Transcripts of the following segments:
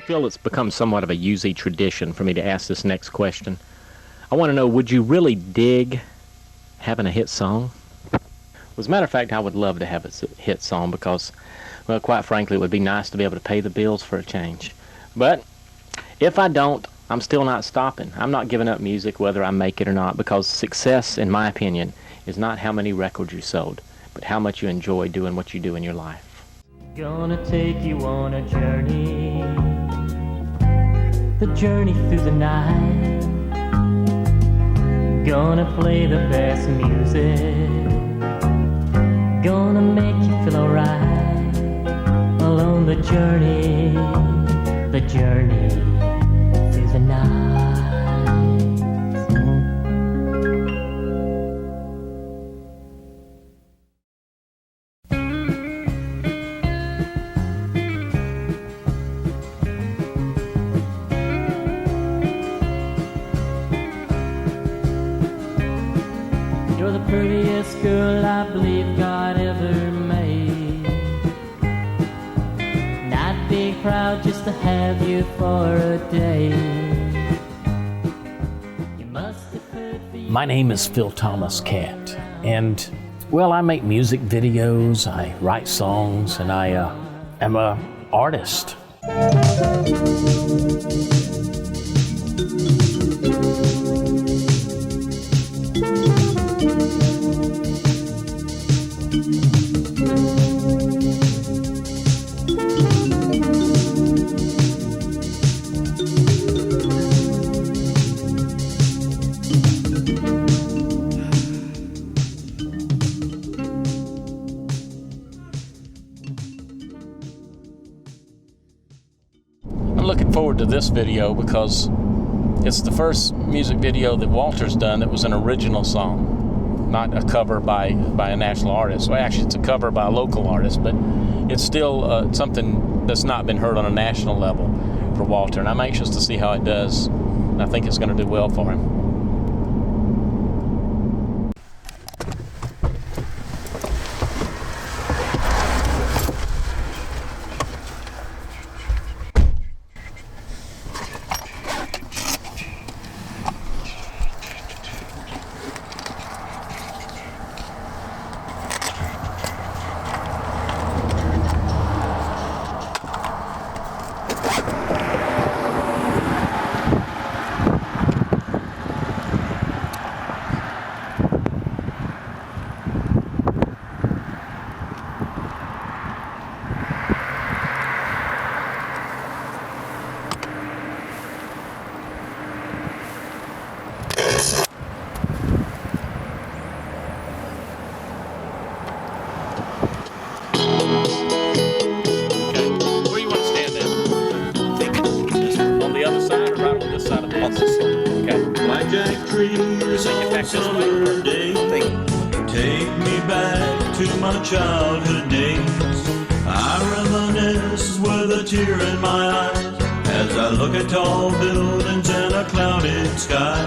feel it's become somewhat of a UZ tradition for me to ask this next question. I want to know, would you really dig having a hit song? Well, as a matter of fact, I would love to have a hit song because, well, quite frankly, it would be nice to be able to pay the bills for a change. But if I don't, I'm still not stopping. I'm not giving up music whether I make it or not, because success, in my opinion, is not how many records you sold, but how much you enjoy doing what you do in your life. Gonna take you on a journey, the journey through the night. Gonna play the best music, gonna make you feel alright. Along the journey through the night. You're the prettiest girl I believe God ever made, and I'd be proud just to have you for a day. You must have heard My name is Phil Thomas Katt, and well, I make music videos, I write songs, and I am an artist. I'm looking forward to this video because it's the first music video that Walter's done that was an original song, not a cover by a national artist. Well, actually, it's a cover by a local artist, but it's still something that's not been heard on a national level for Walter, and I'm anxious to see how it does. I think it's going to do well for him. Blackjack trees on summer day take me back to my childhood days. I reminisce with a tear in my eyes as I look at tall buildings and a clouded sky.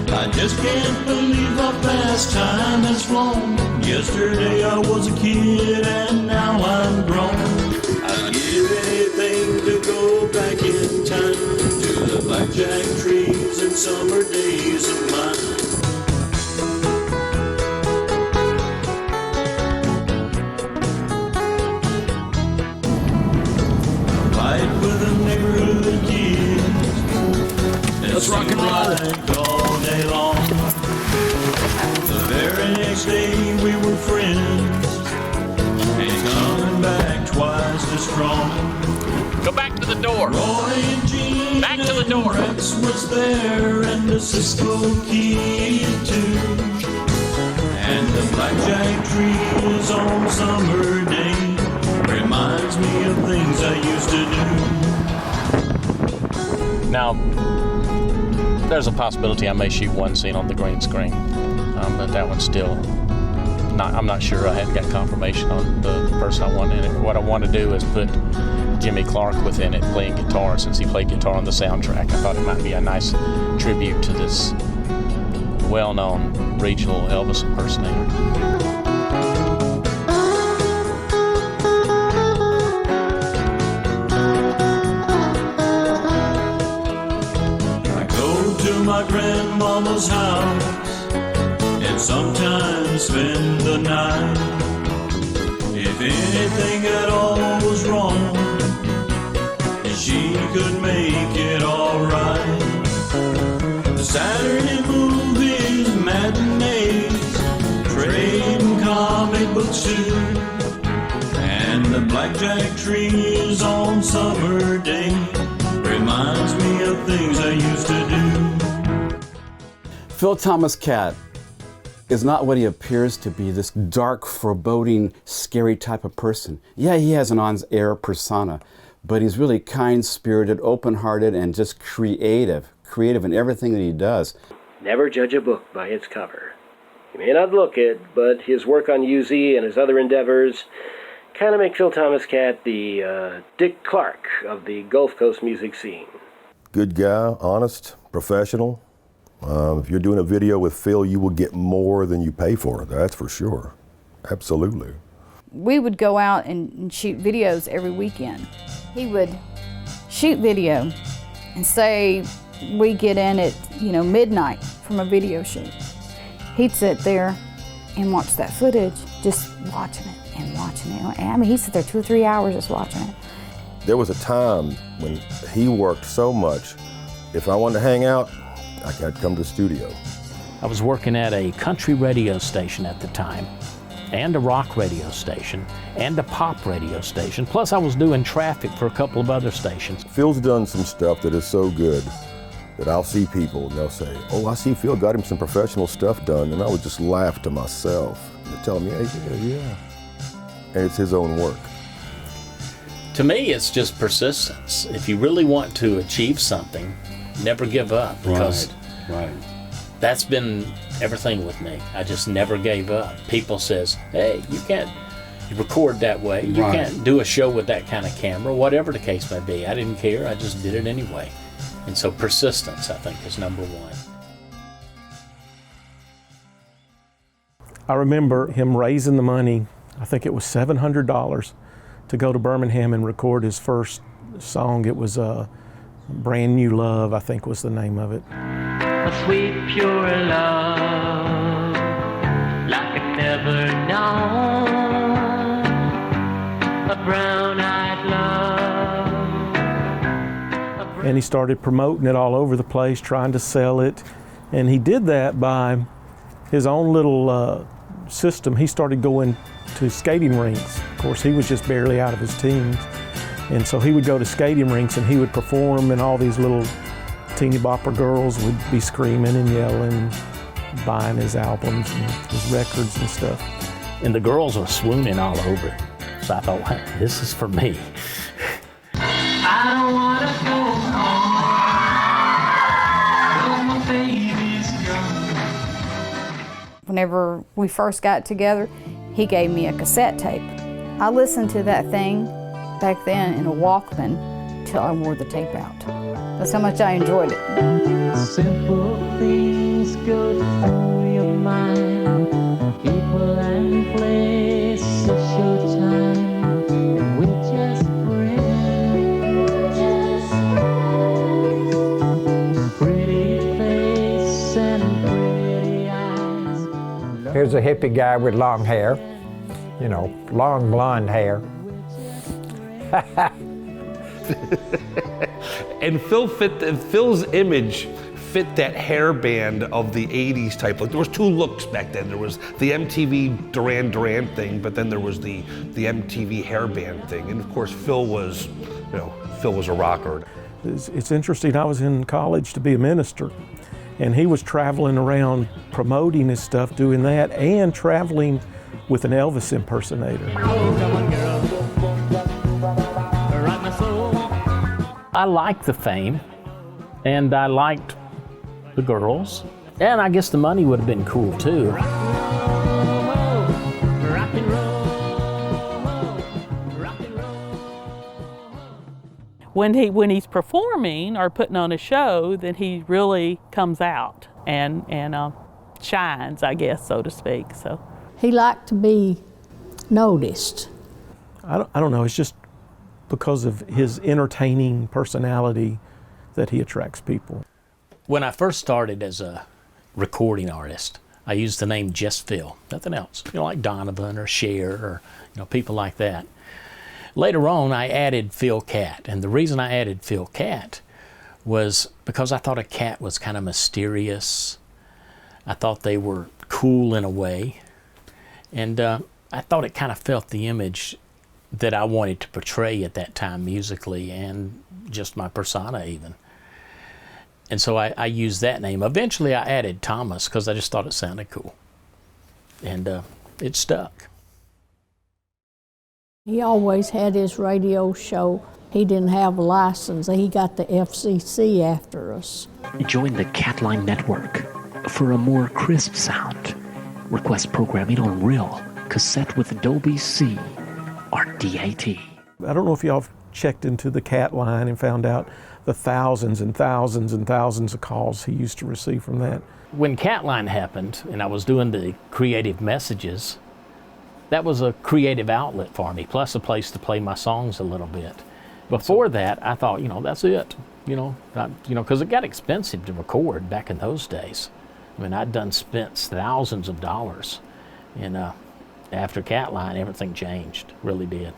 I just can't believe how fast time has flown. Yesterday I was a kid and now I'm grown. I'd give anything to go back in time to the blackjack trees and summer days of mine. Fight with the neighborhood kids. Let's rock and roll all day long. The very next day we were friends, and coming back twice as strong. Go back to the door. Roy and Gene Back to the door. and Rex was there, and the Cisco Kid too. And the blackjack trees on summer day reminds me of things I used to do. Now, there's a possibility I may shoot one scene on the green screen, but that one's still not. I'm not sure. I hadn't got confirmation on the person I want in it. What I want to do is put Jimmy Clark within it playing guitar, since he played guitar on the soundtrack. I thought it might be a nice tribute to this well-known regional Elvis impersonator. If anything at all was wrong, she could make it alright. The Saturday movies, matinees, trading comic books too, and the blackjack trees on summer day reminds me of things I used to do. Phil Thomas Katt is not what he appears to be, this dark, foreboding, scary type of person. Yeah, he has an on-air persona, but he's really kind-spirited, open-hearted, and just creative in everything that he does. Never judge a book by its cover. You may not look it, but his work on UZ and his other endeavors kind of make Phil Thomas Katt the Dick Clark of the Gulf Coast music scene. Good guy, honest, professional. If you're doing a video with Phil, you will get more than you pay for it, that's for sure. Absolutely. We would go out and shoot videos every weekend. He would shoot video and say we get in at midnight from a video shoot. He'd sit there and watch that footage, just watching it and watching it. I mean, he'd sit there 2 or 3 hours just watching it. There was a time when he worked so much, if I wanted to hang out, I could come to the studio. I was working at a country radio station at the time, and a rock radio station, and a pop radio station. Plus I was doing traffic for a couple of other stations. Phil's done some stuff that is so good that I'll see people and they'll say, oh, I see Phil got him some professional stuff done, and I would just laugh to myself. They tell me, yeah. And it's his own work. To me, it's just persistence. If you really want to achieve something, never give up, because Right. that's been everything with me. I just never gave up. People says, hey, you can't record that way. You can't do a show with that kind of camera, whatever the case may be. I didn't care. I just did it anyway. And so persistence, I think, is number one. I remember him raising the money, I think it was $700, to go to Birmingham and record his first song. It was Brand New Love, I think was the name of it. A sweet pure love, like I never known, a brown-eyed love. And he started promoting it all over the place, trying to sell it. And he did that by his own little system. He started going to skating rinks. Of course, he was just barely out of his teens. And so he would go to skating rinks and he would perform, and all these little teeny bopper girls would be screaming and yelling, buying his albums and his records and stuff. And the girls were swooning all over it. So I thought, hey, this is for me. I don't wanna go home, 'cause my baby's gone. Whenever we first got together, he gave me a cassette tape. I listened to that thing back then in a Walkman till I wore the tape out. That's how much I enjoyed it. Simple things go through your mind, people and place, social time, we just friends, pretty face and pretty eyes. Here's a hippie guy with long hair, long blonde hair. And Phil's image fit that hairband of the 80s type look. There was two looks back then. There was the MTV Duran Duran thing, but then there was the MTV hairband thing. And of course, Phil was a rocker. It's interesting, I was in college to be a minister, and he was traveling around promoting his stuff, doing that, and traveling with an Elvis impersonator. I liked the fame, and I liked the girls, and I guess the money would have been cool too. When he's performing or putting on a show, then he really comes out and shines, I guess, so to speak. So he liked to be noticed. I don't know, it's just because of his entertaining personality that he attracts people. When I first started as a recording artist, I used the name just Phil, nothing else. Like Donovan or Cher or people like that. Later on, I added Phil Katt, and the reason I added Phil Katt was because I thought a cat was kind of mysterious. I thought they were cool in a way, and I thought it kind of felt the image that I wanted to portray at that time musically and just my persona even. And so I used that name. Eventually I added Thomas because I just thought it sounded cool, and it stuck. He always had his radio show. He didn't have a license. He got the FCC after us. Join the Catline Network for a more crisp sound. Request programming on RIL, cassette with Dolby C, or DAT. I don't know if y'all have checked into the Catline and found out the thousands and thousands and thousands of calls he used to receive from that. When Catline happened and I was doing the creative messages, that was a creative outlet for me, plus a place to play my songs a little bit. Before that, I thought, that's it. Because it got expensive to record back in those days. I mean, I'd spent thousands of dollars, and after Catline, everything changed, really did.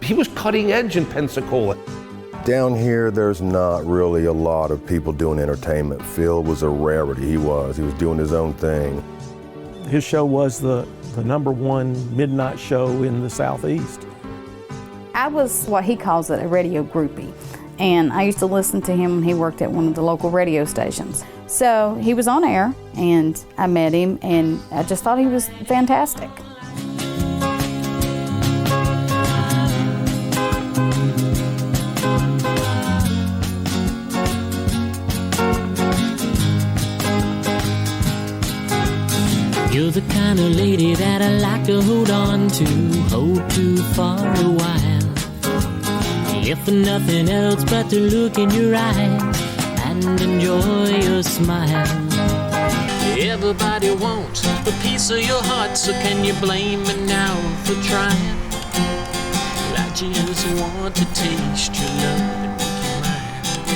He was cutting edge in Pensacola. Down here, there's not really a lot of people doing entertainment. Phil was a rarity. He was doing his own thing. His show was the #1 midnight show in the Southeast. I was what he calls it, a radio groupie. And I used to listen to him when he worked at one of the local radio stations. So he was on air, and I met him, and I just thought he was fantastic. You're the kind of lady that I like to hold on to, hold to for a while. If for nothing else but to look in your eyes and enjoy your smile. Everybody wants a piece of your heart, so can you blame me now for trying? I just want to taste your love and make you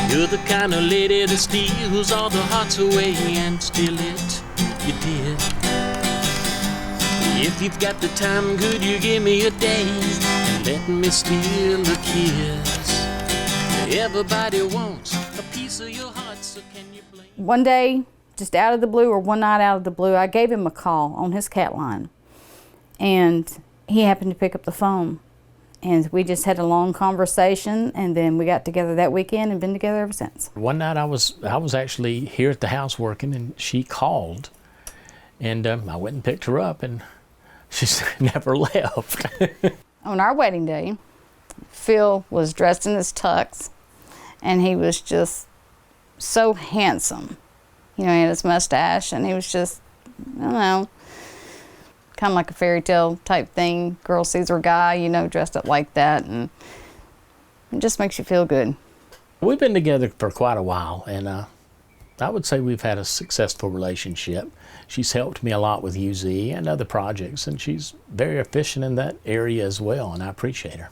mine. You're the kind of lady that steals all the hearts away, and steal it, you did. If you've got the time, could you give me a day and let me steal a kiss? Everybody wants a piece of your heart, so can you blame? One day, just out of the blue, or one night out of the blue, I gave him a call on his Catline, and he happened to pick up the phone, and we just had a long conversation, and then we got together that weekend and been together ever since. One night I was actually here at the house working, and she called, and I went and picked her up, and she's never left. On our wedding day, Phil was dressed in his tux, and he was just so handsome. He had his mustache, and he was just, I don't know, kind of like a fairy tale type thing. Girl sees her guy, dressed up like that, and it just makes you feel good. We've been together for quite a while, and I would say we've had a successful relationship. She's helped me a lot with UZ and other projects, and she's very efficient in that area as well, and I appreciate her.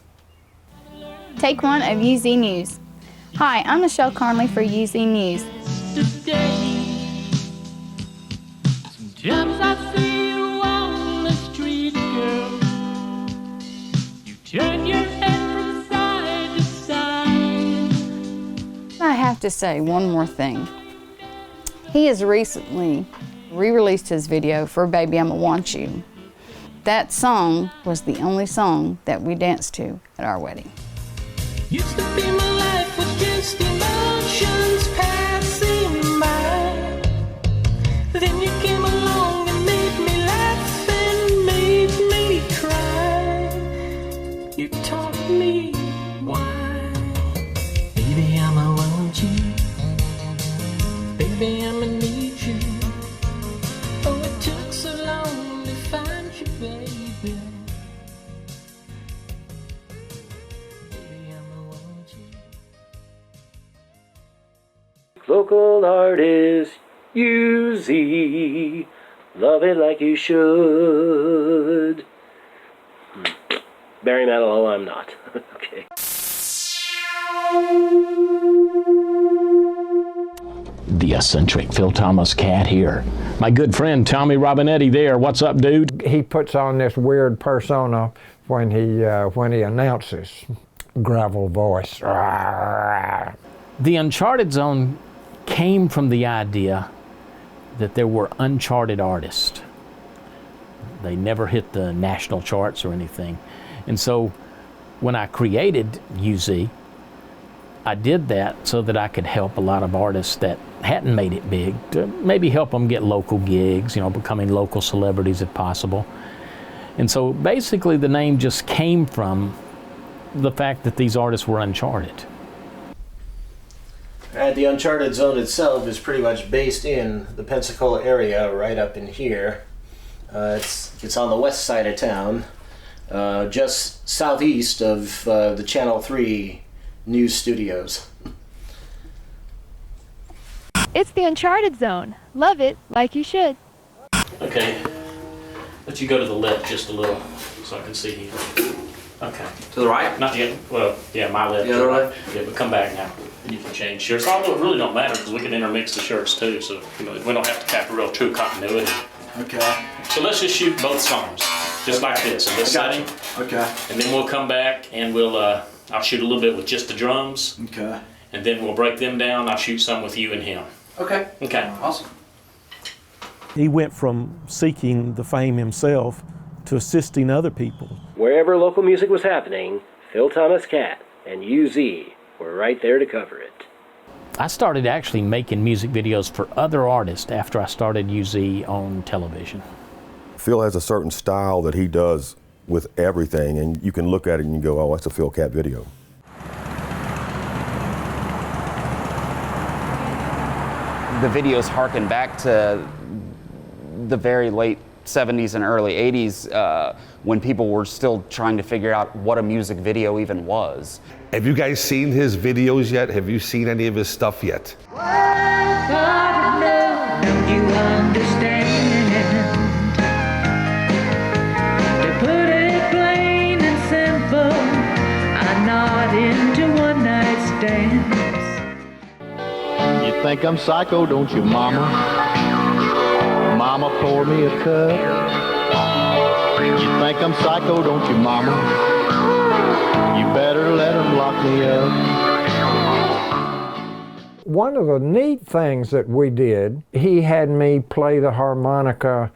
Take one of UZ News. Hi, I'm Michelle Conley for UZ News. Sometimes I see you on the street, girl. You turn your head from side to side. I have to say one more thing. He has recently re-released his video for Baby I'ma Want You. That song was the only song that we danced to at our wedding. Used to be my life with just emotions passing by. Then you came along and made me laugh and made me cry. You taught me why. Baby, I'ma want you. Baby, I'ma need you. Oh, it took so long to find you, baby. Local artist, UZ, love it like you should. Barry Manilow, I'm not. Okay. The eccentric Phil Thomas Katt here. My good friend Tommy Robinetti there. What's up, dude? He puts on this weird persona when he announces. Gravel voice. The Uncharted Zone came from the idea that there were uncharted artists. They never hit the national charts or anything. And so when I created UZ, I did that so that I could help a lot of artists that hadn't made it big, to maybe help them get local gigs, you know, becoming local celebrities if possible. And so basically the name just came from the fact that these artists were uncharted. The Uncharted Zone itself is pretty much based in the Pensacola area, right up in here. It's on the west side of town, just southeast of the Channel 3 news studios. It's the Uncharted Zone. Love it like you should. Okay, let you go to the left just a little so I can see you. Okay. To the right? Not yet. Well, yeah, my left. The other right. left? Yeah, but come back now. And you can change shirts. Although it really don't matter because we can intermix the shirts too, so you know we don't have to have a real true continuity. Okay. So let's just shoot both songs, just like this in this setting. Okay. And then we'll come back and we'll I'll shoot a little bit with just the drums. Okay. And then we'll break them down. I'll shoot some with you and him. Okay. Okay. Awesome. He went from seeking the fame himself to assisting other people. Wherever local music was happening, Phil Thomas Katt and UZ were right there to cover it. I started actually making music videos for other artists after I started UZ on television. Phil has a certain style that he does with everything, and you can look at it and you go, oh, that's a Phil Katt video. The videos harken back to the very late 70s and early 80s when people were still trying to figure out what a music video even was. Have you guys seen his videos yet? Have you seen any of his stuff yet? To put it plain and simple, I'm not into one-night stands. You think I'm psycho, don't you, mama? Mama, pour me a cup. You think I'm psycho, don't you, mama? You better let them lock me up. One of the neat things that we did, he had me play the harmonica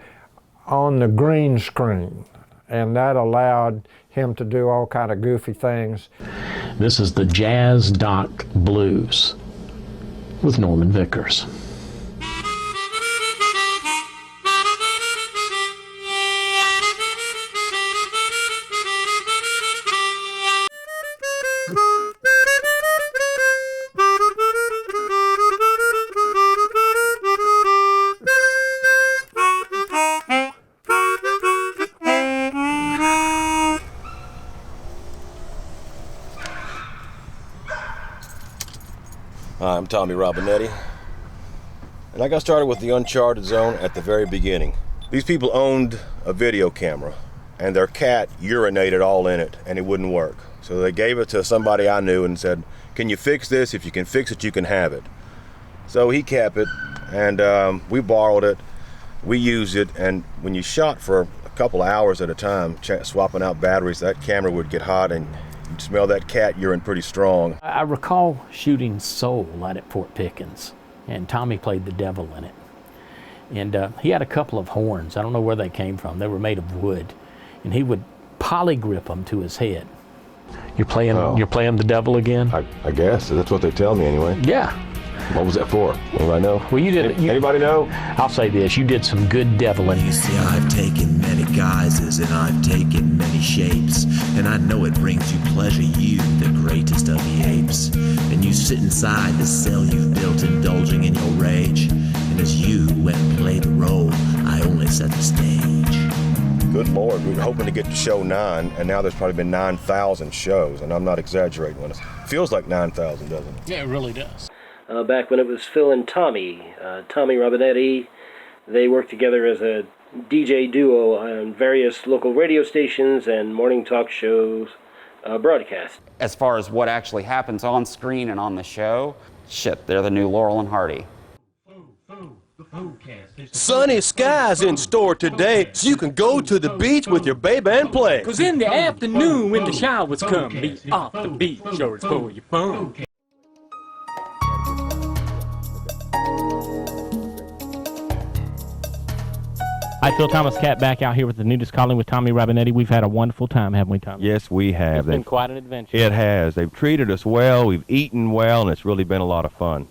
on the green screen, and that allowed him to do all kind of goofy things. This is the Jazz Doc Blues with Norman Vickers. Hi, I'm Tommy Robinetti, and I got started with the Uncharted Zone at the very beginning. These people owned a video camera, and their cat urinated all in it, and it wouldn't work. So they gave it to somebody I knew and said, can you fix this? If you can fix it, you can have it. So he kept it, and we borrowed it, we used it, and when you shot for a couple of hours at a time, swapping out batteries, that camera would get hot, and you'd smell that cat urine pretty strong. I recall shooting Soul out at Fort Pickens, and Tommy played the devil in it. And he had a couple of horns. I don't know where they came from. They were made of wood, and he would polygrip them to his head. You're playing the devil again? I guess that's what they tell me anyway. Yeah. What was that for? Anybody know? Well, you did. Anybody know? I'll say this: you did some good deviling. You see, I've taken many guises and I've taken many shapes, and I know it brings you pleasure. You, the greatest of the apes, and you sit inside the cell you've built, indulging in your rage. And as you went and played the role, I only set the stage. Good Lord, we were hoping to get to show 9, and now there's probably been 9,000 shows, and I'm not exaggerating when it feels like 9,000, doesn't it? Yeah, it really does. Back when it was Phil and Tommy Robinetti, they worked together as a DJ duo on various local radio stations and morning talk shows broadcast. As far as what actually happens on screen and on the show, shit, they're the new Laurel and Hardy. Sunny skies in store today, so you can go to the beach with your baby and play. 'Cause in the afternoon when the showers come, be off the beach, sure it's for your fun. Hi, Phil Thomas Katt back out here with the nudist calling with Tommy Rabinetti. We've had a wonderful time, haven't we, Tommy? Yes, we have. It's been quite an adventure. It has. They've treated us well, we've eaten well, and it's really been a lot of fun.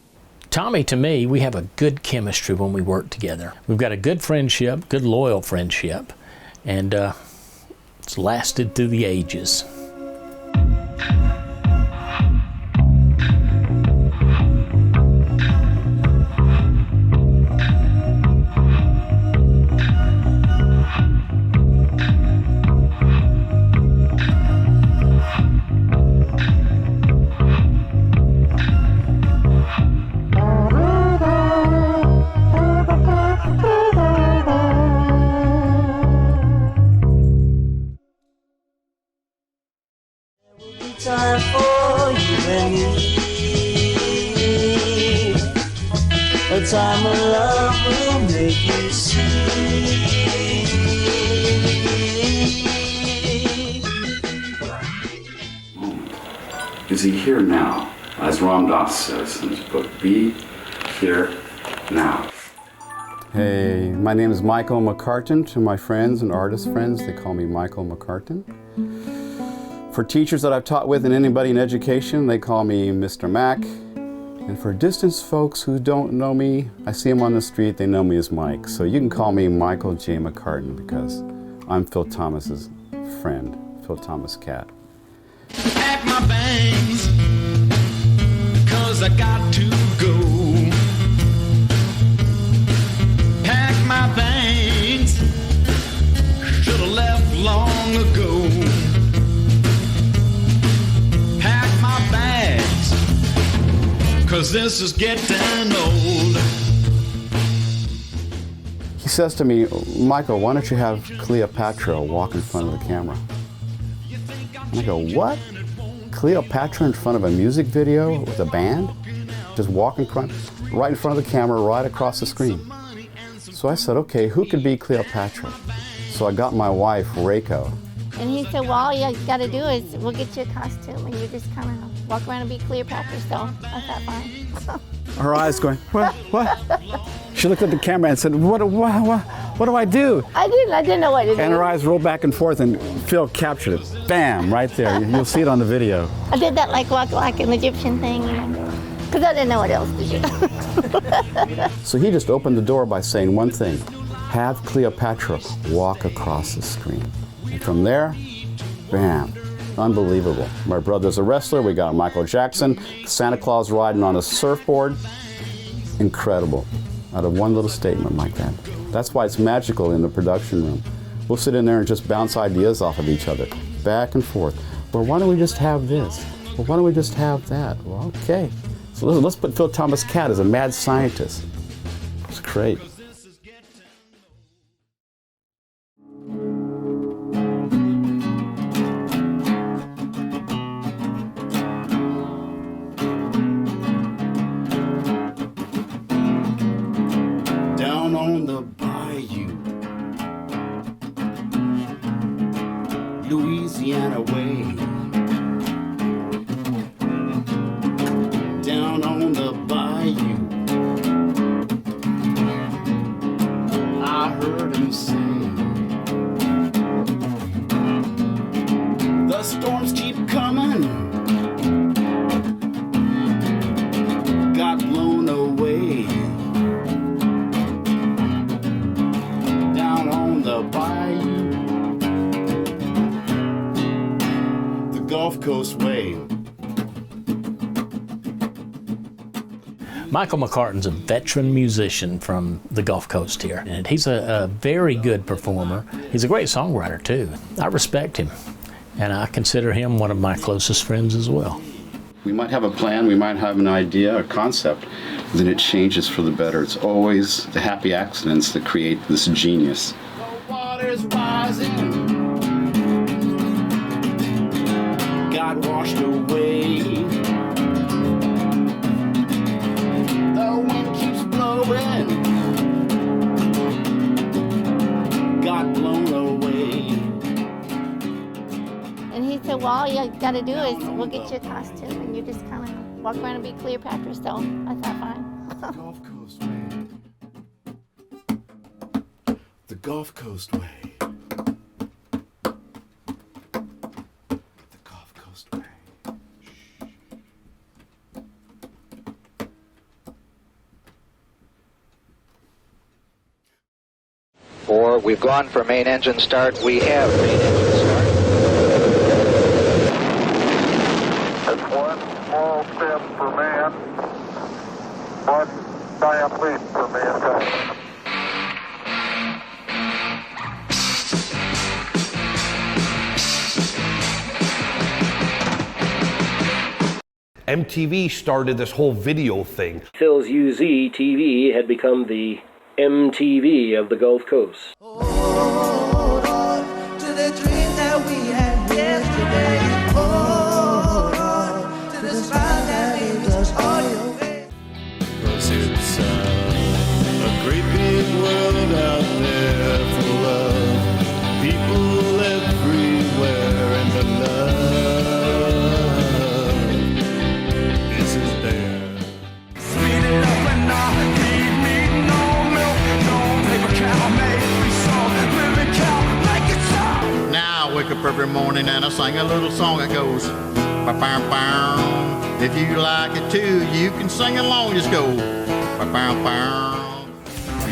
Tommy, to me, we have a good chemistry when we work together. We've got a good friendship, good loyal friendship, and it's lasted through the ages. Time for you and me, a time of love will make you see. Is he here now? As Ram Dass says in his book, be here now. Hey, my name is Michael McCartan. To my friends and artist friends, they call me Michael McCartan. For teachers that I've taught with and anybody in education, they call me Mr. Mac. And for distance folks who don't know me, I see them on the street, they know me as Mike. So you can call me Michael J. McCartan because I'm Phil Thomas's friend, Phil Thomas Katt. Pack my bags, 'cause I got to go. Pack my bags, should've left long ago. Pack my bags, 'cause this is getting old. He says to me, Michael, why don't you have Cleopatra walk in front of the camera? And I go, what? Cleopatra in front of a music video with a band? Just walk in front, right in front of the camera, right across the screen. So I said, okay, who could be Cleopatra? So I got my wife, Reiko. And he said, well, all you got to do is we'll get you a costume and you just kind of walk around and be Cleopatra. So I thought, fine. Her eyes going, what? She looked at the camera and said, what do I do? I didn't know what to do. And her eyes rolled back and forth and Phil captured it. Bam, right there. You'll see it on the video. I did that like walk like an Egyptian thing, you know, because I didn't know what else to do. So he just opened the door by saying one thing, have Cleopatra walk across the screen. And from there, bam, unbelievable. My brother's a wrestler, we got Michael Jackson, Santa Claus riding on a surfboard. Incredible, out of one little statement like that. That's why it's magical in the production room. We'll sit in there and just bounce ideas off of each other, back and forth. Well, why don't we just have this? Well, why don't we just have that? Well, okay. So let's put Phil Thomas Katt as a mad scientist. It's great. Down on the bayou, Louisiana way. Down on the bayou, I heard him sing. The storms keep coming, got blown away. Down on the bayou, the Gulf Coast way. Michael McCartan's a veteran musician from the Gulf Coast here, and he's a very good performer. He's a great songwriter too. I respect him, and I consider him one of my closest friends as well. We might have a plan, we might have an idea, a concept, then it changes for the better. It's always the happy accidents that create this genius. The water's rising, got washed away. The wind keeps blowing, well, all you got to do is we'll get you a costume and you just kind of walk around and be Cleopatra. So I thought, fine. Gulf Coast way. The Gulf Coast way. The Gulf Coast way. Or we've gone for main engine start. We have main engine start. It's one small step for man, one giant leap for mankind. MTV started this whole video thing. Phil's UZ TV had become the MTV of the Gulf Coast. Hold on to the dream that we had yesterday. Hold on to the smile that leaves us on your face. 'Cause it's a great big world out there full of people everywhere, and the love is there. Speed it up and now feed me no milk, no paper cow, make me so, living cow, make it so. Now I wake up every morning and I sing a little song that goes, ba-bam-bam. If you like it too, you can sing along, just go, ba-bam-bam.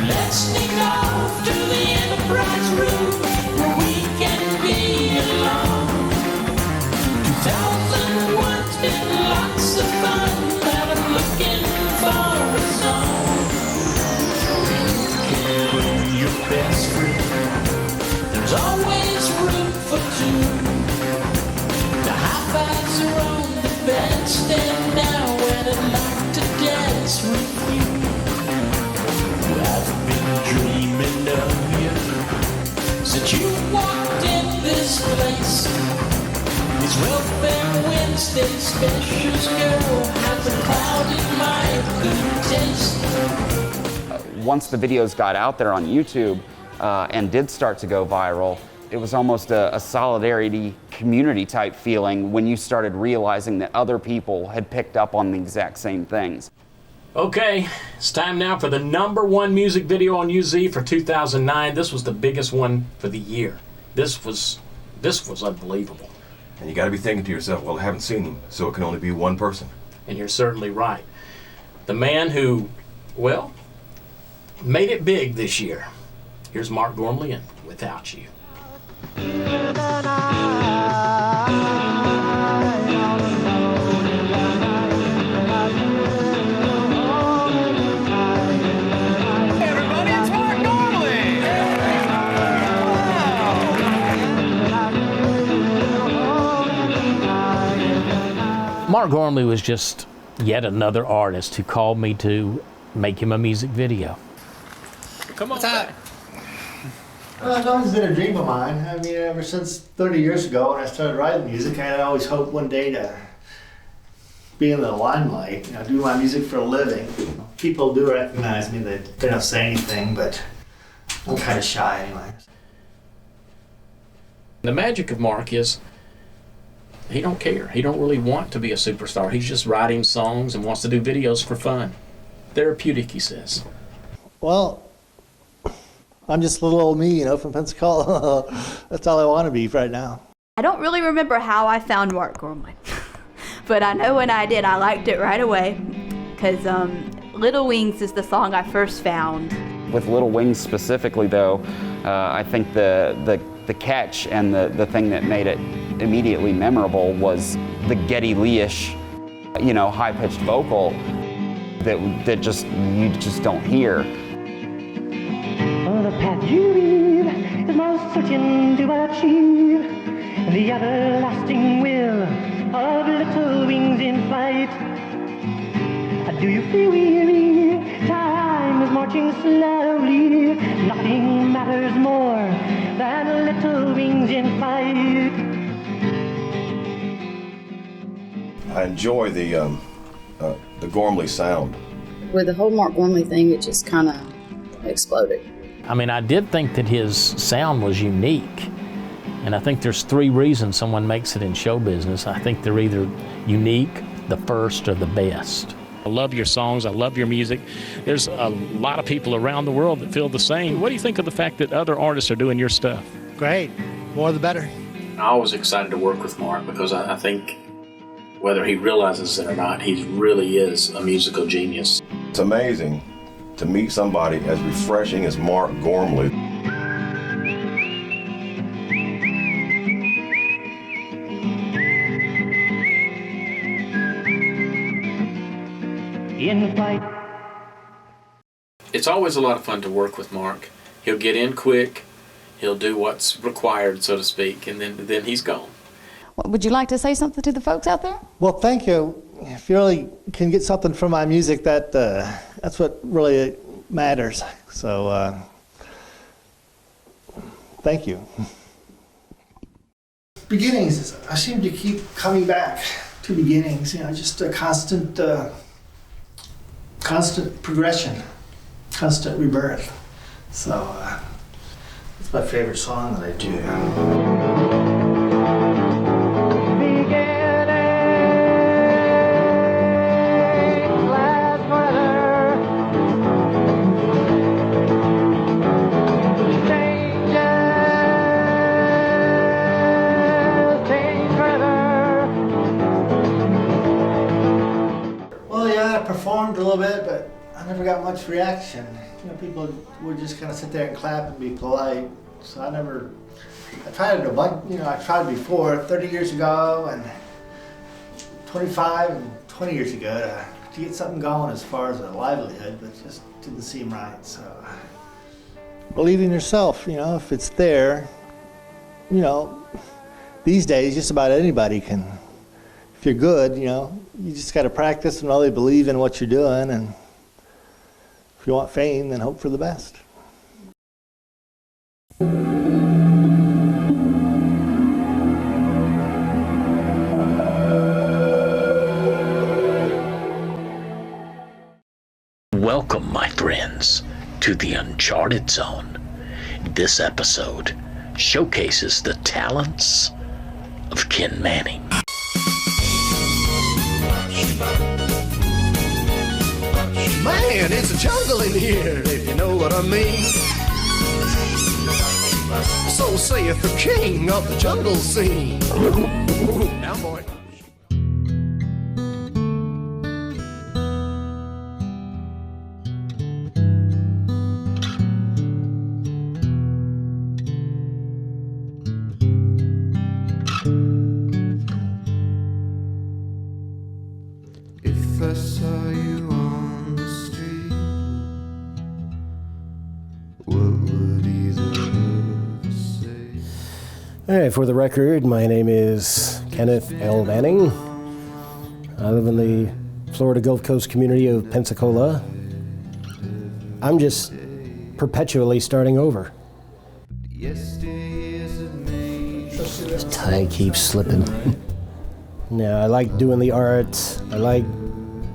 Let's sneak off to the Enterprise room where we can be alone. 2001's been lots of fun, but I'm looking for a song. You can bring your best friend. There's always room for two. The high fives are on the bandstand now, and I'd like to dance with you. I've been dreaming of you since you walked in this place. These Welfare Wednesday specials, girl, have a cloud in my good taste. Once the videos got out there on YouTube and did start to go viral, it was almost a solidarity community type feeling when you started realizing that other people had picked up on the exact same things. Okay, it's time now for the #1 music video on UZ for 2009. This was the biggest one for the year. This was unbelievable. And you got to be thinking to yourself, well, I haven't seen him, so it can only be one person. And you're certainly right. The man who, well, made it big this year. Here's Mark Gormley and Without You. Everybody, it's Mark Gormley! Mark Gormley was just yet another artist who called me to make him a music video. Come on. Well, it's always been a dream of mine. I mean, ever since 30 years ago when I started writing music, I had always hoped one day to be in the limelight, you know, do my music for a living. People do recognize me, they don't say anything, but I'm kind of shy anyway. The magic of Mark is he don't care. He don't really want to be a superstar. He's just writing songs and wants to do videos for fun. Therapeutic, he says. Well, I'm just little old me, you know, from Pensacola. That's all I want to be right now. I don't really remember how I found Mark Gormley, but I know when I did, I liked it right away, because Little Wings is the song I first found. With Little Wings specifically, though, I think the catch and the thing that made it immediately memorable was the Geddy Lee-ish, you know, high-pitched vocal that you just don't hear. Oh, the path you lead is most certain to achieve the everlasting will of little wings in flight. Do you feel weary? Time is marching slowly. Nothing matters more than little wings in flight. I enjoy the Gormley sound. With the whole Mark Gormley thing, it just kind of exploded. I mean, I did think that his sound was unique. And I think there's 3 reasons someone makes it in show business. I think they're either unique, the first, or the best. I love your songs. I love your music. There's a lot of people around the world that feel the same. What do you think of the fact that other artists are doing your stuff? Great. More the better. I was excited to work with Mark because I think whether he realizes it or not, he really is a musical genius. It's amazing to meet somebody as refreshing as Mark Gormley. In flight. It's always a lot of fun to work with Mark. He'll get in quick, he'll do what's required, so to speak, and then he's gone. Would you like to say something to the folks out there? Well, thank you. If you really can get something from my music, that's what really matters. So, thank you. Beginnings, I seem to keep coming back to beginnings. You know, just a constant progression, constant rebirth. So, it's my favorite song that I do. Performed a little bit, but I never got much reaction. You know, people would just kind of sit there and clap and be polite. So I tried it a bunch, you know, I tried before, 30 years ago and 25 and 20 years ago to get something going as far as a livelihood, but it just didn't seem right. So believe in yourself, you know, if it's there, you know, these days just about anybody can. If you're good, you know, you just got to practice and really believe in what you're doing, and if you want fame, then hope for the best. Welcome, my friends, to the Uncharted Zone. This episode showcases the talents of Ken Manning. Man, it's a jungle in here, if you know what I mean. So saith the king of the jungle scene. Now, boy. If I saw you on the street, what would either of us say? All right, for the record, my name is Kenneth L. Manning. I live in the Florida Gulf Coast community of Pensacola. I'm just perpetually starting over. This tie keeps slipping. Yeah, I like doing the art. I like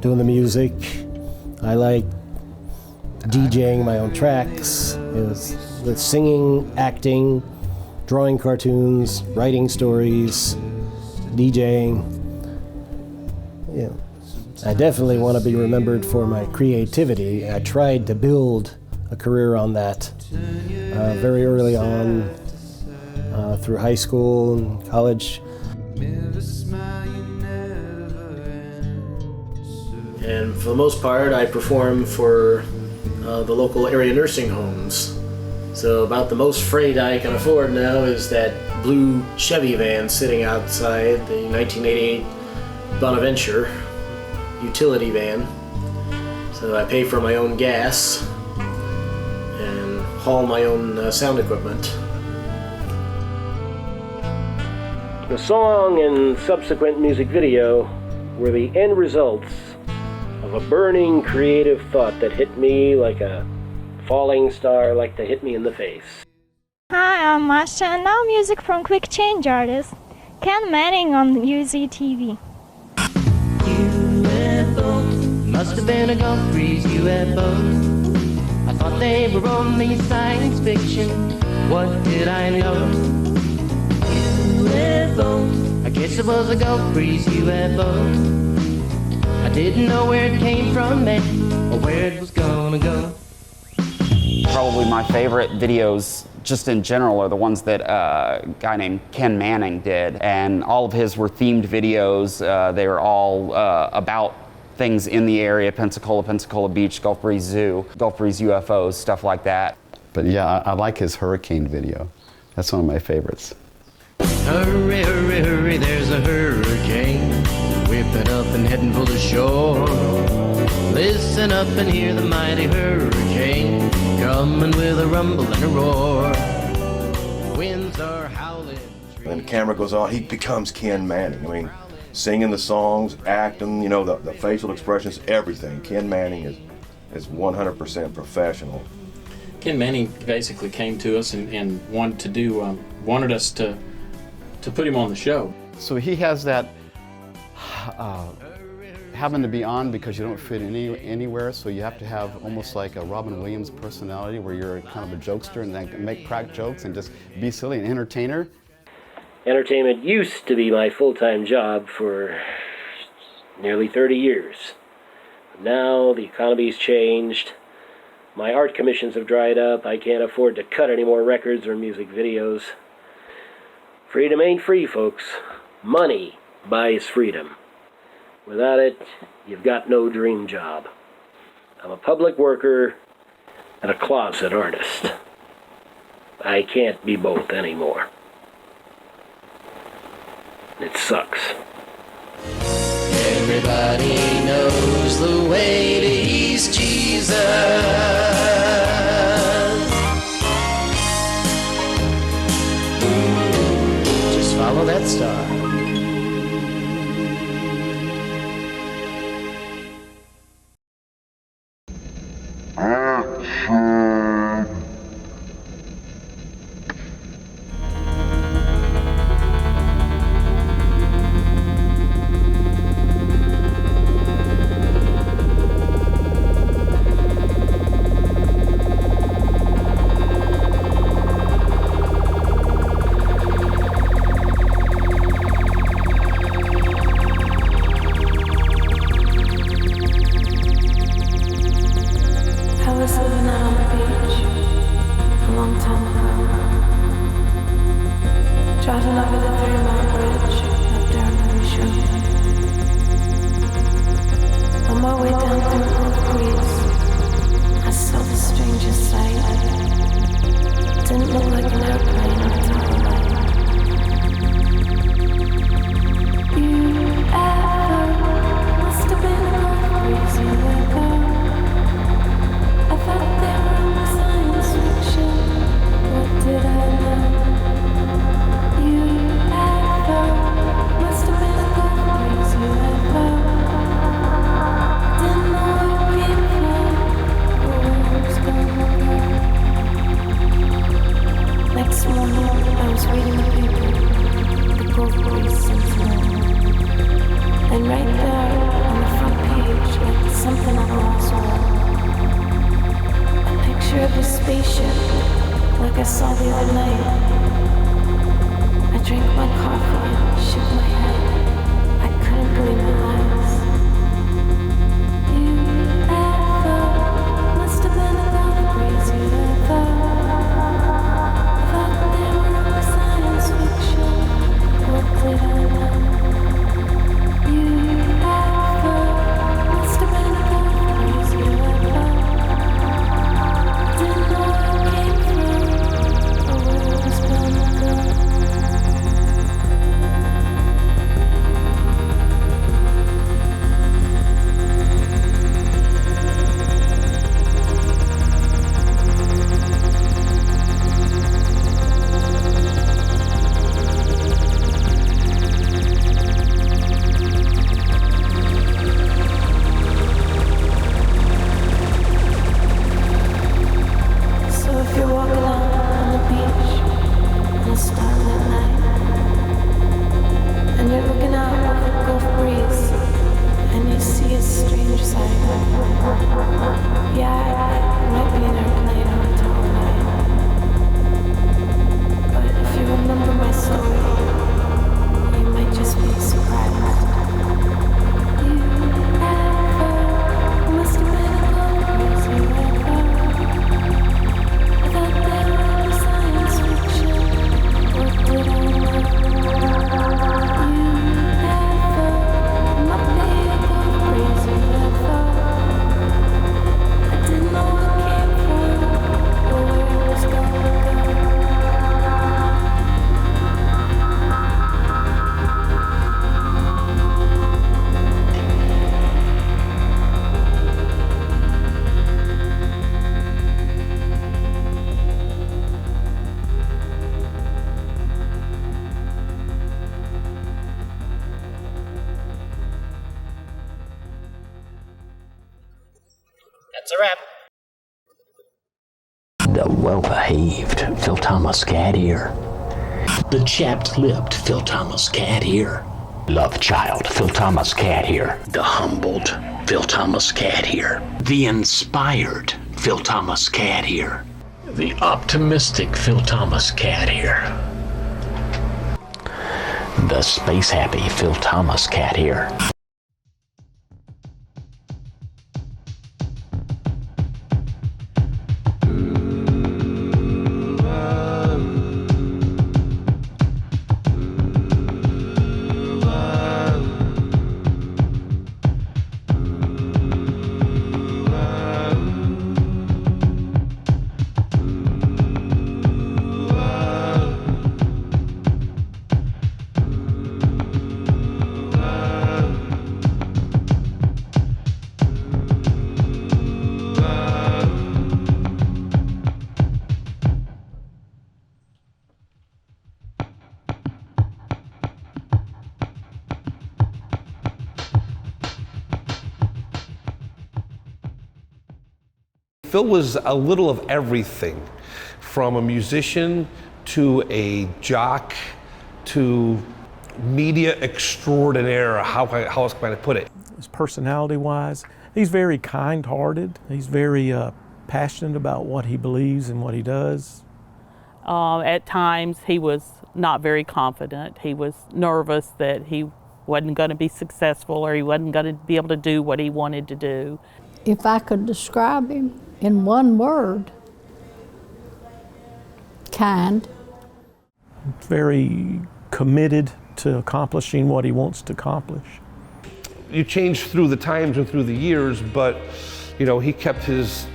doing the music. I like DJing my own tracks. The singing, acting, drawing cartoons, writing stories, DJing. Yeah, I definitely want to be remembered for my creativity. I tried to build a career on that very early on, through high school and college. And for the most part, I perform for the local area nursing homes. So about the most freight I can afford now is that blue Chevy van sitting outside, the 1988 Bonaventure utility van. So I pay for my own gas and haul my own sound equipment. The song and subsequent music video were the end results of a burning creative thought that hit me like a falling star, like to hit me in the face. Hi, I'm Masha, and now music from Quick Change artist Ken Manning on UZTV. UFO must have been a Gulf Breeze UFO. I thought they were only science fiction. What did I know? guess it was a Gulf breeze UFO. I didn't know where it came from, man, or where it was gonna go. Probably my favorite videos just in general are the ones that a guy named Ken Manning did, and all of his were themed videos. They were all about things in the area, Pensacola, Pensacola Beach, Gulf Breeze Zoo, Gulf Breeze UFOs, stuff like that. But yeah, I like his hurricane video. That's one of my favorites. Hurry, hurry, hurry, there's a hurricane whipping up and heading for the shore. Listen up and hear the mighty hurricane coming with a rumble and a roar. Winds are howling. And the camera goes on, he becomes Ken Manning. I mean, singing the songs, acting, you know, the facial expressions, everything. Ken Manning is 100% professional. Ken Manning basically came to us and wanted to do, wanted us to put him on the show. So he has that having to be on because you don't fit anywhere, so you have to have almost like a Robin Williams personality where you're kind of a jokester and then make crack jokes and just be silly, an entertainer. Entertainment used to be my full-time job for nearly 30 years. Now the economy's changed. My art commissions have dried up. I can't afford to cut any more records or music videos. Freedom ain't free, folks. Money buys freedom. Without it, you've got no dream job. I'm a public worker and a closet artist. I can't be both anymore. It sucks. Everybody knows the way to East Jesus. Just follow that star. Next morning, I was a wrap. The well-behaved Phil Thomas Katt here. The chapped-lipped Phil Thomas Katt here. Love child Phil Thomas Katt here. The humbled Phil Thomas Katt here. The inspired Phil Thomas Katt here. The optimistic Phil Thomas Katt here. The space-happy Phil Thomas Katt here. Phil was a little of everything, from a musician to a jock to media extraordinaire. How else can I put it? His personality-wise, he's very kind-hearted. He's very passionate about what he believes and what he does. At times, he was not very confident. He was nervous that he wasn't going to be successful or he wasn't going to be able to do what he wanted to do. If I could describe him in one word, kind. Very committed to accomplishing what he wants to accomplish. You change through the times and through the years, but you know, he kept his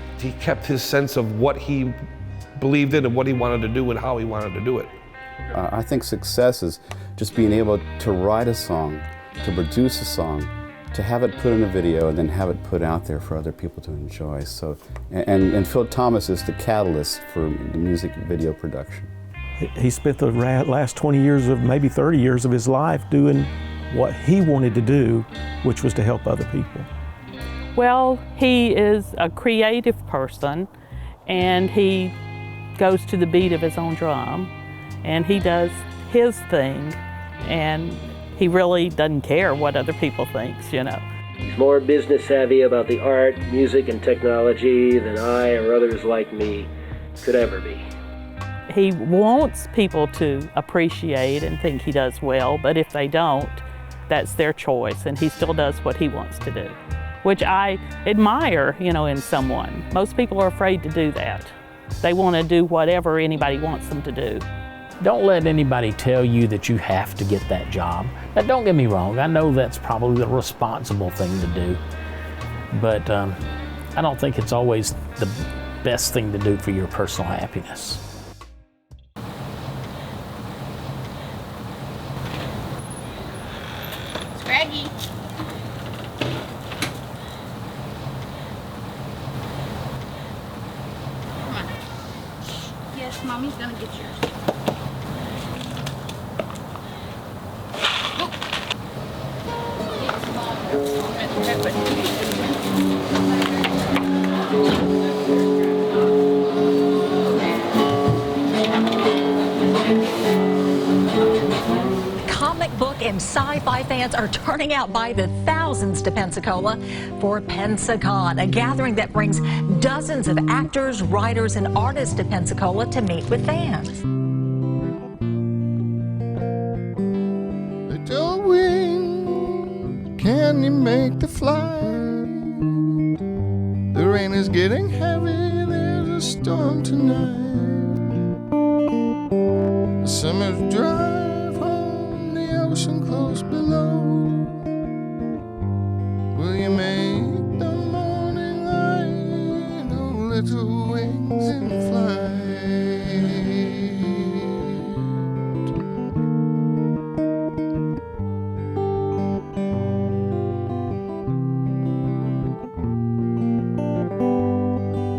sense of what he believed in and what he wanted to do and how he wanted to do it. I think success is just being able to write a song, to produce a song, to have it put in a video and then have it put out there for other people to enjoy. So, and Phil Thomas is the catalyst for the music video production. He spent the last 20 years of, maybe 30 years of his life doing what he wanted to do, which was to help other people. Well, he is a creative person and he goes to the beat of his own drum and he does his thing and he really doesn't care what other people think, you know. He's more business savvy about the art, music, and technology than I or others like me could ever be. He wants people to appreciate and think he does well, but if they don't, that's their choice, and he still does what he wants to do, which I admire, you know, in someone. Most people are afraid to do that. They want to do whatever anybody wants them to do. Don't let anybody tell you that you have to get that job. Now, don't get me wrong, I know that's probably the responsible thing to do, but I don't think it's always the best thing to do for your personal happiness. Scraggy. Come on. Yes, Mommy's gonna get yours. Comic book and sci-fi fans are turning out by the thousands to Pensacola for Pensacon, a gathering that brings dozens of actors, writers, and artists to Pensacola to meet with fans. Little wing, can you make the flight? The rain is getting heavy, there's a storm tonight. The summer's drive home, the ocean close below. Will you make the morning light? Oh, little wings in flight.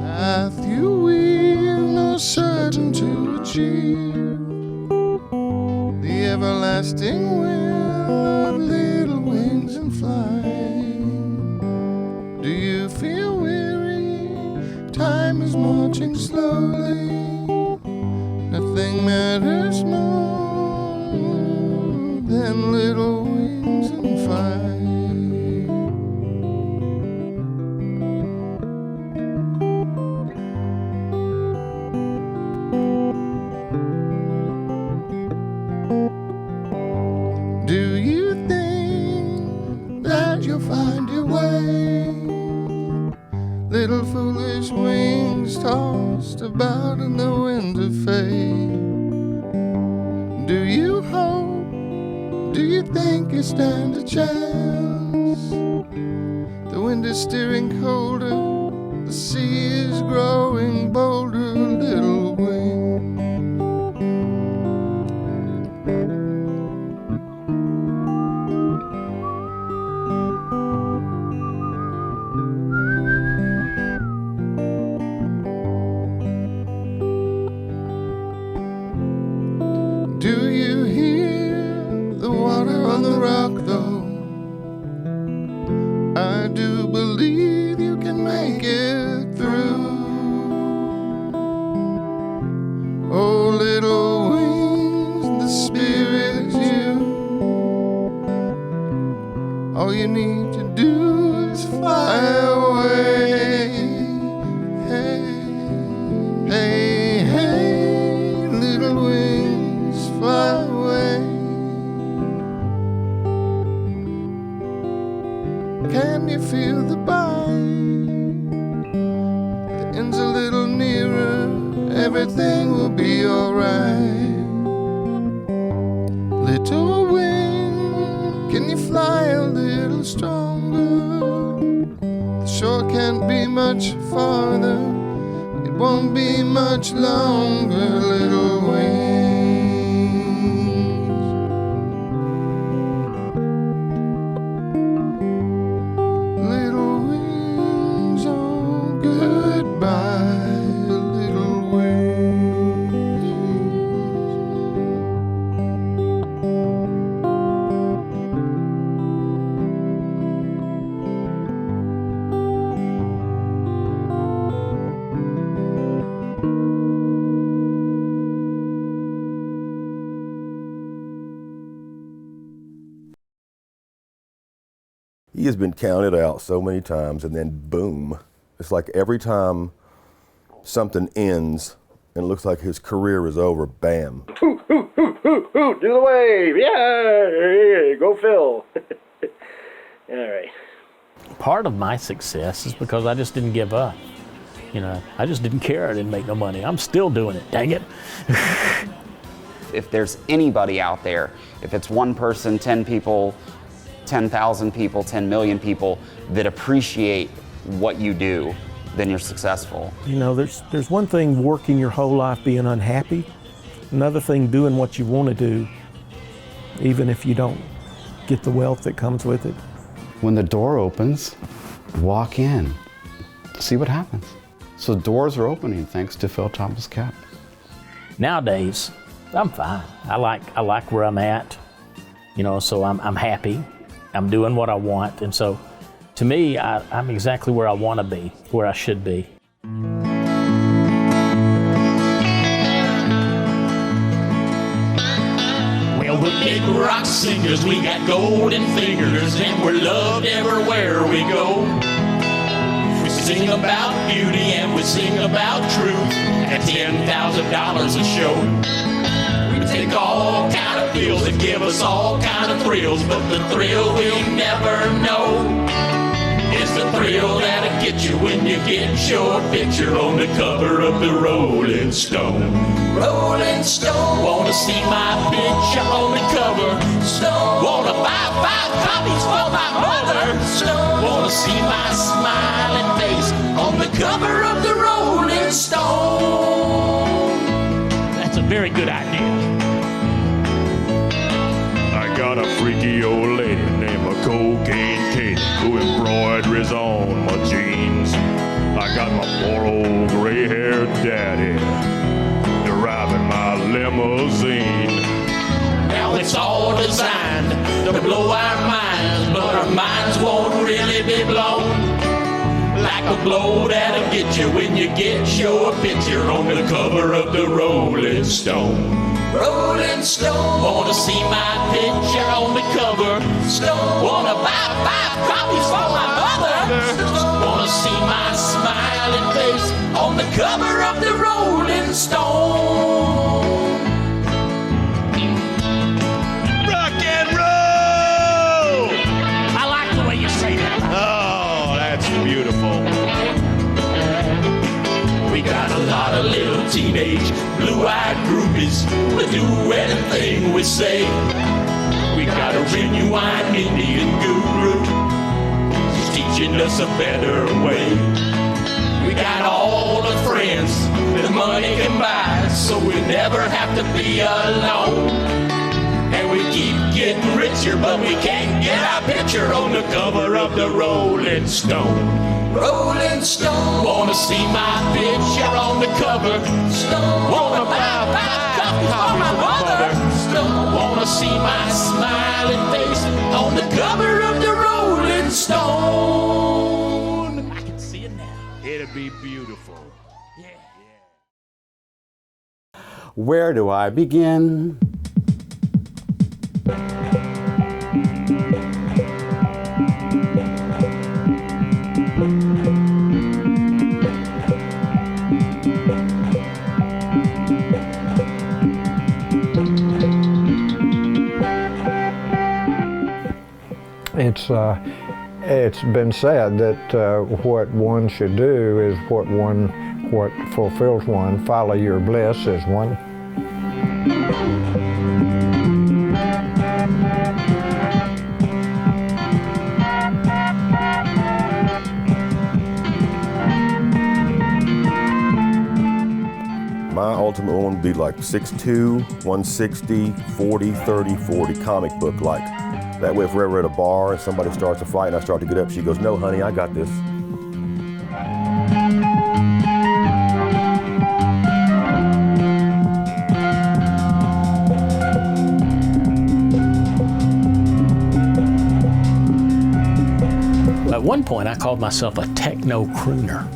Path you weave, no certain to achieve. The everlasting will of little wings and flight. Do you feel weary marching slowly. Nothing matters more than little wings and flight. Do you think that you'll find your way? Little foolish wings tossed about in the winds of fate. Do you hope? Do you think you stand a chance? The wind is steering colder, the sea is growing bolder, little wings. Do you hear the water on the rock though? I do believe you can make it through. Oh, little wings, the spirit is you. All you need to do is fly away. Hey, hey, hey, little wings, fly away. Can you feel the bind? The end's a little nearer, everything will be alright. Little wing, can you fly a little stronger? The shore can't be much farther, it won't be much longer, little wings. Little wings, oh goodbye, little wings. He has been counted out so many times, and then boom. It's like every time something ends and it looks like his career is over, bam. Do the wave! Yeah! Go Phil! All right. Part of my success is because I just didn't give up. You know, I just didn't care. I didn't make no money. I'm still doing it, dang it. If there's anybody out there, if it's one person, 10 people, 10,000 people, 10 million people that appreciate what you do, then you're successful. You know, there's one thing working your whole life being unhappy, another thing doing what you want to do, even if you don't get the wealth that comes with it. When the door opens, walk in, see what happens. So doors are opening thanks to Phil Thomas Katt. Nowadays, I'm fine. I like where I'm at, you know, so I'm happy. I'm doing what I want, and so to me, I'm exactly where I want to be, where I should be. Well, we're big rock singers, we got golden fingers, and we're loved everywhere we go. We sing about beauty and we sing about truth at $10,000 a show. We take all kind of pills that give us all kind of thrills, but the thrill we'll never know is the thrill that'll get you when you get your picture on the cover of the Rolling Stone. Rolling Stone, wanna see my picture on the cover? Stone, wanna buy 5 copies for my mother? Stone, wanna see my smiling face on the cover of the Rolling Stone? That's a very good idea. I got a freaky old lady named Cocaine Katie who embroideries on my jeans. I got my poor old gray-haired daddy driving my limousine. Now it's all designed to blow our minds, but our minds won't really be blown. Like like a blow that'll get you when you get your picture on the cover of the Rolling Stone. Rolling Stone, wanna see my picture on the cover. Stone, wanna buy 5 copies for my mother. Stone, wanna see my smiling face on the cover of the Rolling Stone. Rock and roll! I like the way you say that. Oh, that's beautiful. We got a lot of little teenage blue-eyed groupies who do anything we say. We got a genuine Indian guru who's teaching us a better way. We got all the friends that money can buy, so we never have to be alone. And we keep getting richer, but we can't get our picture on the cover of the Rolling Stone. Rolling Stone, wanna see my picture on the cover. Stone, wanna buy 5 copies for my mother. Stone, wanna see my smiling face on the cover of the Rolling Stone. I can see it now. It'll be beautiful. Where do I begin? It's been said that what one should do is what fulfills one. Follow your bliss is one. My ultimate one would be like 6'2", 160, 40, 30, 40, comic book like. That way if we're ever at a bar and somebody starts a fight and I start to get up, she goes, "No, honey, I got this." At one point, I called myself a techno crooner.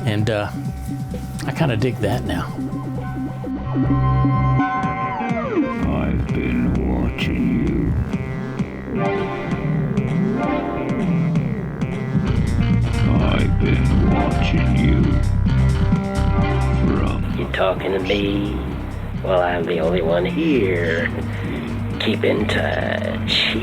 And I kind of dig that now. I've been watching you. I've been watching you from the... You talking to me? Well, I'm the only one here. Keep in touch.